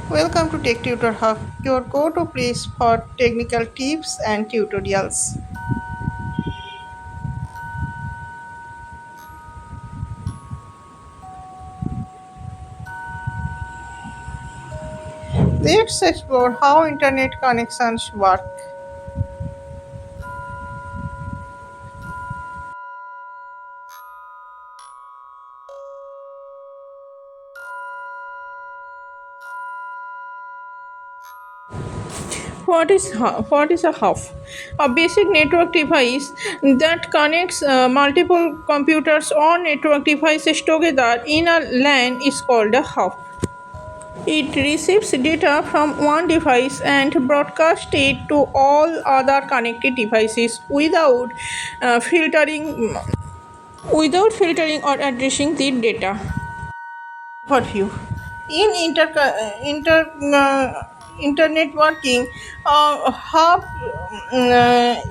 Welcome to Tech Tutor Hub, your go-to place for technical tips and tutorials. Let's explore how internet connections work. What is a hub? A basic network device that connects multiple computers or network devices together in a LAN is called a hub. It receives data from one device and broadcasts it to all other connected devices without filtering or addressing the data. Overview. In internet working, hub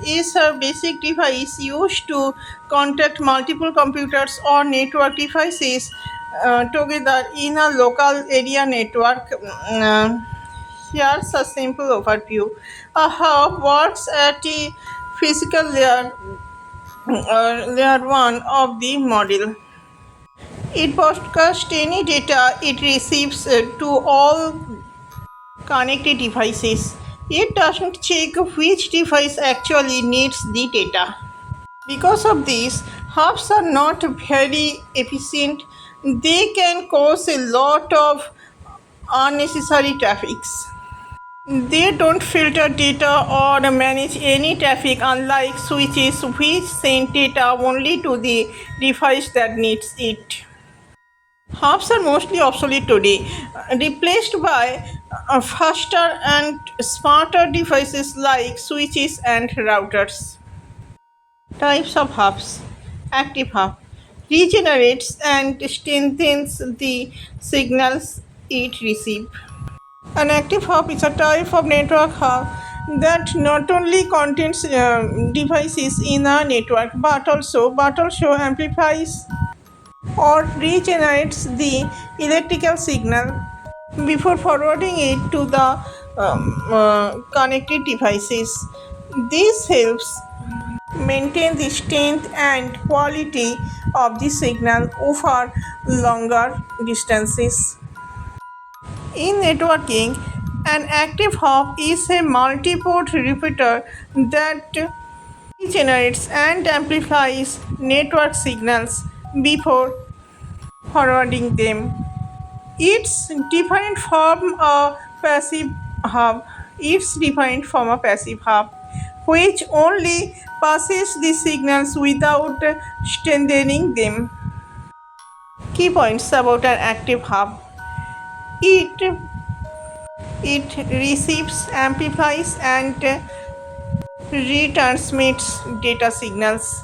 is a basic device used to contact multiple computers or network devices together in a local area network. Here's a simple overview. A hub works at the physical layer 1 of the model. It broadcasts any data it receives to all connected devices. It doesn't check which device actually needs the data. Because of this, hubs are not very efficient. They can cause a lot of unnecessary traffics. They don't filter data or manage any traffic, unlike switches which send data only to the device that needs it. Hubs are mostly obsolete today, replaced by faster and smarter devices like switches and routers. Types of hubs. Active hub regenerates and strengthens the signals it receives. An active hub is a type of network hub that not only contains devices in a network but also amplifies or regenerates the electrical signal before forwarding it to the connected devices. This helps maintain the strength and quality of the signal over longer distances. In networking, an active hop is a multi-port repeater that generates and amplifies network signals before forwarding them. It's different from a passive hub. It's different from a passive hub, which only passes the signals without strengthening them. Key points about an active hub. It it receives, amplifies, and retransmits data signals.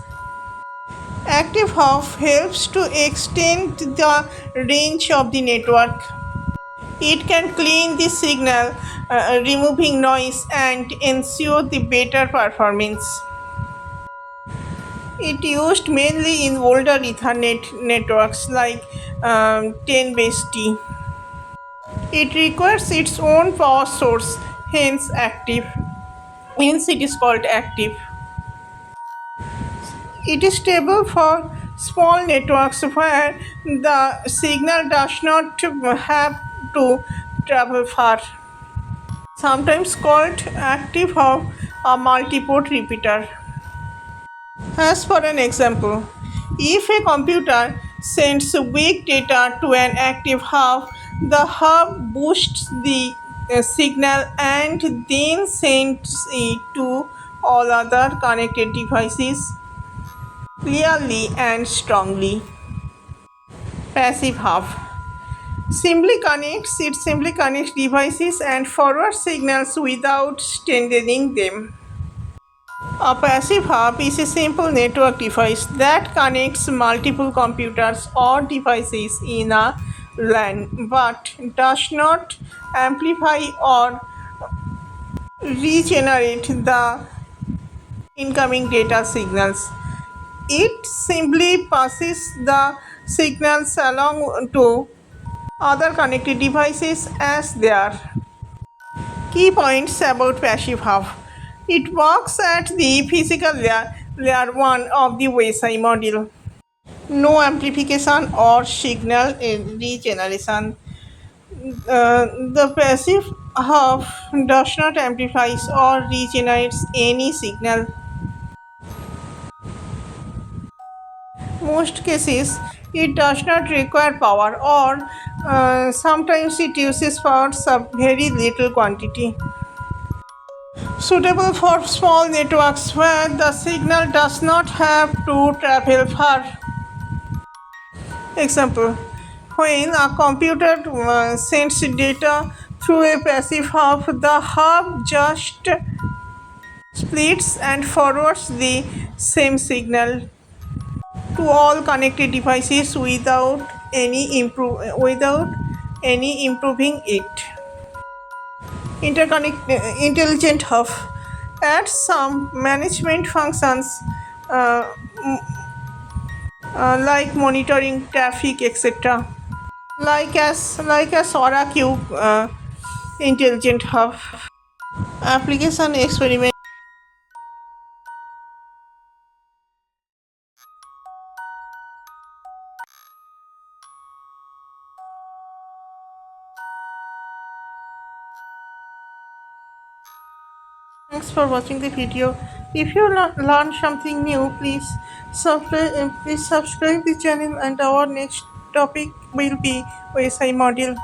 Active hub helps to extend the range of the network. It can clean the signal, removing noise and ensure the better performance. It used mainly in older Ethernet networks like 10 base T. It requires its own power source, hence it is called active. It is stable for small networks where the signal does not have to travel far. Sometimes called active hub a multi-port repeater. As for an example, if a computer sends weak data to an active hub, the hub boosts the signal and then sends it to all other connected devices clearly and strongly. Passive hub simply connects devices and forwards signals without strengthening them. A passive hub is a simple network device that connects multiple computers or devices in a LAN but does not amplify or regenerate the incoming data signals. It simply passes the signals along to other connected devices as their key points about passive hub. It works at the physical layer 1 of the WSI module. No amplification or signal regeneration. The passive hub does not amplify or regenerates any signal. Most cases it does not require power, or sometimes it uses power sub very little quantity. Suitable for small networks where the signal does not have to travel far. Example: when a computer sends data through a passive hub, the hub just splits and forwards the same signal to all connected devices without any improving it. Intelligent hub adds some management functions uh, like monitoring traffic, etc. Like as Aura Cube intelligent hub. Application experiment. Thanks for watching the video. If you learned something new, please subscribe the channel, and our next topic will be OSI module.